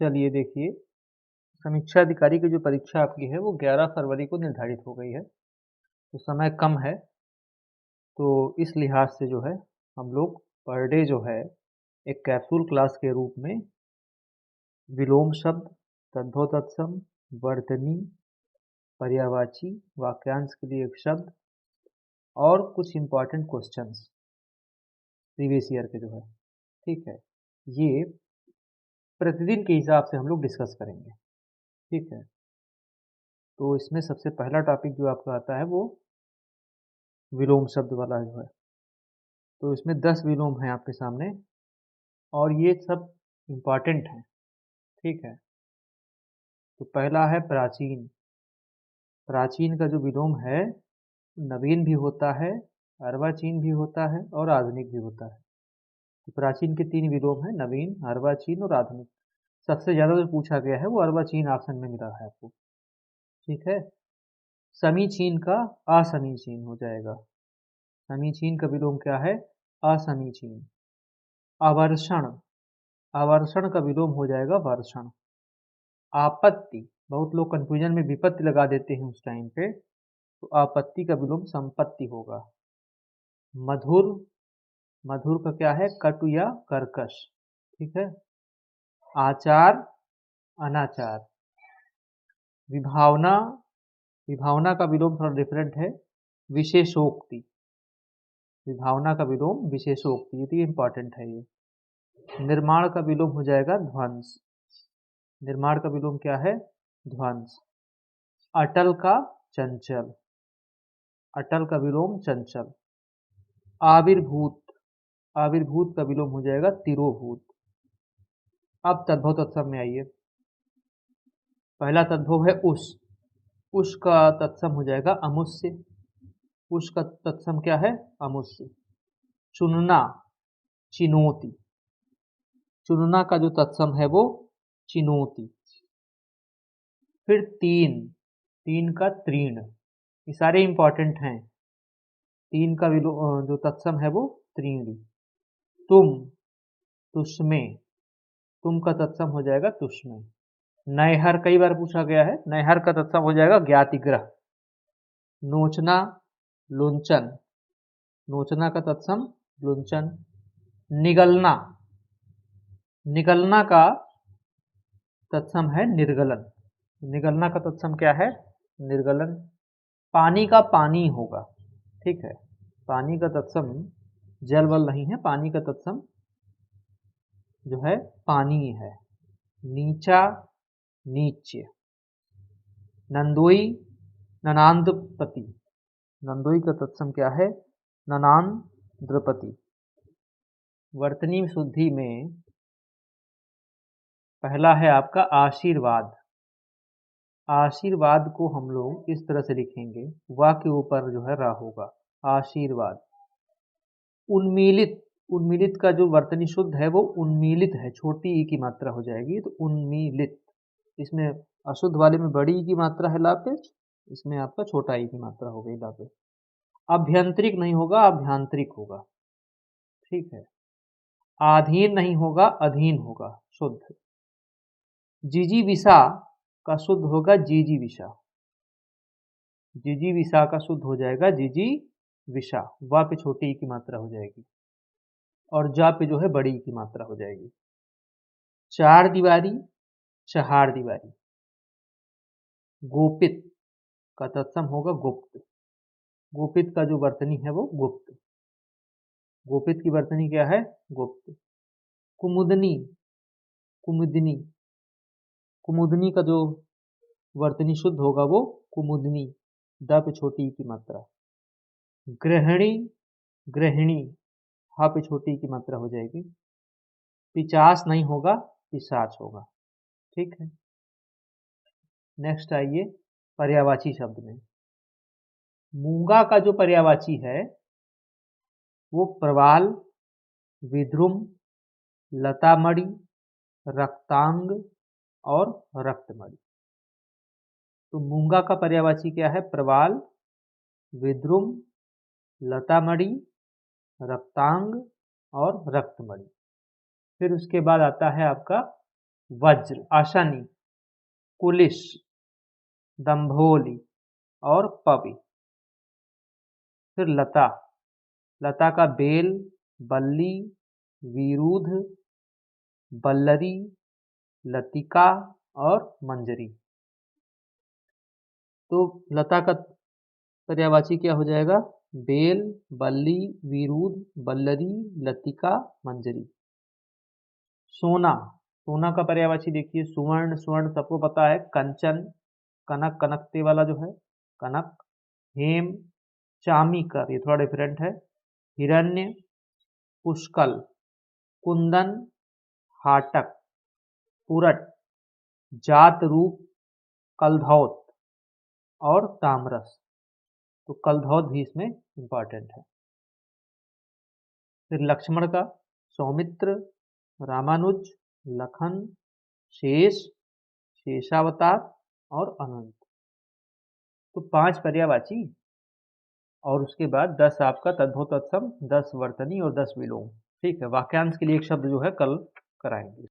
चलिए देखिए, समीक्षा अधिकारी की जो परीक्षा आपकी है वो 11 फरवरी को निर्धारित हो गई है। तो समय कम है, तो इस लिहाज से जो है हम लोग पर डे जो है एक कैप्सूल क्लास के रूप में विलोम शब्द, तद्भव तत्सम, वर्तनी, पर्यायवाची, वाक्यांश के लिए एक शब्द और कुछ इम्पोर्टेंट क्वेश्चंस प्रीवियस ईयर के जो है, ठीक है, ये प्रतिदिन के हिसाब से हम लोग डिस्कस करेंगे। ठीक है, तो इसमें सबसे पहला टॉपिक जो आपका आता है वो विलोम शब्द वाला जो है। तो इसमें 10 विलोम हैं आपके सामने और ये सब इम्पॉर्टेंट हैं। ठीक है, तो पहला है प्राचीन। प्राचीन का जो विलोम है नवीन भी होता है, अर्वाचीन भी होता है और आधुनिक भी होता है। तो प्राचीन के 3 विलोम हैं, नवीन, अर्वाचीन और आधुनिक। सबसे ज़्यादा जो पूछा गया है वो अर्वाचीन ऑप्शन में मिला है आपको। ठीक है, समीचीन का असमीचीन हो जाएगा। समीचीन का विलोम क्या है? असमीचीन। आवर्षण, आवर्षण का विलोम हो जाएगा वर्षण। आपत्ति, बहुत लोग कंफ्यूजन में विपत्ति लगा देते हैं उस टाइम पे, तो आपत्ति का विलोम संपत्ति होगा। मधुर, मधुर का क्या है? कटु या कर्कश। ठीक है, आचार, अनाचार। विभावना, विभावना का विलोम थोड़ा डिफरेंट है, विशेषोक्ति। विभावना का विलोम विशेषोक्ति, ये इंपॉर्टेंट है ये। निर्माण का विलोम हो जाएगा ध्वंस। निर्माण का विलोम क्या है? ध्वंस। अटल का चंचल, अटल का विलोम चंचल। आविर्भूत, आविर्भूत का विलोम हो जाएगा तिरोभूत। अब तद्भव तत्सम में आइए। पहला तद्भव है उस का तत्सम हो जाएगा अमुष्य। उस का तत्सम क्या है? अमुष्य। चुनना, चिनोति। चुनना का जो तत्सम है वो चिनोति। फिर तीन, तीन का तीर्ण। ये सारे इंपॉर्टेंट हैं। तीन का जो तत्सम है वो त्रीणी। तुम, तुष्मे। तुम का तत्सम हो जाएगा तुष्मे। नैहर कई बार पूछा गया है, नैहर का तत्सम हो जाएगा ज्ञातिग्रह। नोचना, लुंचन। नोचना का तत्सम लुंचन। निगलना, निगलना का तत्सम है निर्गलन। निगलना का तत्सम क्या है? निर्गलन। पानी का पानी होगा। ठीक है, पानी का तत्सम जल वल नहीं है, पानी का तत्सम जो है पानी है। नीचा, नीच्य। नंदोई, ननांद्रपति। नंदोई का तत्सम क्या है? ननांद्रपति। वर्तनी शुद्धि में पहला है आपका आशीर्वाद। आशीर्वाद को हम लोग इस तरह से लिखेंगे, वा के ऊपर जो है रा होगा, आशीर्वाद। उन्मीलित, उन्मीलित का जो वर्तनी शुद्ध है वो उन्मीलित है, छोटी ई की मात्रा हो जाएगी, तो उन्मीलित। इसमें अशुद्ध वाले में बड़ी ई की मात्रा है लापेश, इसमें आपका छोटा ई की मात्रा हो गई लापेश। अभ्यंतरिक नहीं होगा, अभ्यांतरिक होगा। ठीक है, आधीन नहीं होगा, अधीन होगा शुद्ध। जीजी विषा का शुद्ध होगा जीजी विषा। जीजी विषा का शुद्ध हो जाएगा जीजी विषा, वा पे छोटी ई की मात्रा हो जाएगी और जा पे जो है बड़ी ई की मात्रा हो जाएगी। चार दीवारी, चहार दीवारी। गोपित का तत्सम होगा गुप्त। गोपित का जो वर्तनी है वो गुप्त। गोपित की वर्तनी क्या है? गुप्त। कुमुदनी, कुमुदनी। कुमुदनी का जो वर्तनी शुद्ध होगा वो कुमुदनी, द पे छोटी ई की मात्रा। गृहिणी, गृहिणी, हा पे छोटी ई की मात्रा हो जाएगी। पिचास नहीं होगा, पिशाच होगा। ठीक है, नेक्स्ट आइए पर्यायवाची शब्द में। मूंगा का जो पर्यायवाची है वो प्रवाल, विद्रुम, लतामणि, रक्तांग और रक्तमणि। तो मूंगा का पर्यायवाची क्या है? प्रवाल, विद्रुम, लतामणि, रक्तांग और रक्तमणि। फिर उसके बाद आता है आपका वज्र आशनी, कुलिश, दंभोली और पवि। फिर लता, लता का बेल, बल्ली, विरुध, बल्लरी, लतिका और मंजरी। तो लता का पर्यायवाची क्या हो जाएगा? बेल, बल्ली, विरुध, बल्लरी, लतिका, मंजरी। सोना, सोना का पर्यायवाची देखिए सुवर्ण, स्वर्ण सबको पता है, कंचन, कनक, कनकते वाला जो है कनक, हेम, चामीकर, ये थोड़ा डिफरेंट है, हिरण्य, पुष्कल, कुंदन, हाटक, पुरट, जात रूप, कलधौत और तामरस। तो कलधौत भी इसमें इंपॉर्टेंट है। फिर लक्ष्मण का सौमित्र, रामानुज, लखन, शेष, शेषावतार और अनंत। तो 5 पर्यायवाची और उसके बाद 10 आपका तद्भव तत्सम, 10 वर्तनी और 10 विलोम। ठीक है, वाक्यांश के लिए एक शब्द जो है कल कराएंगे।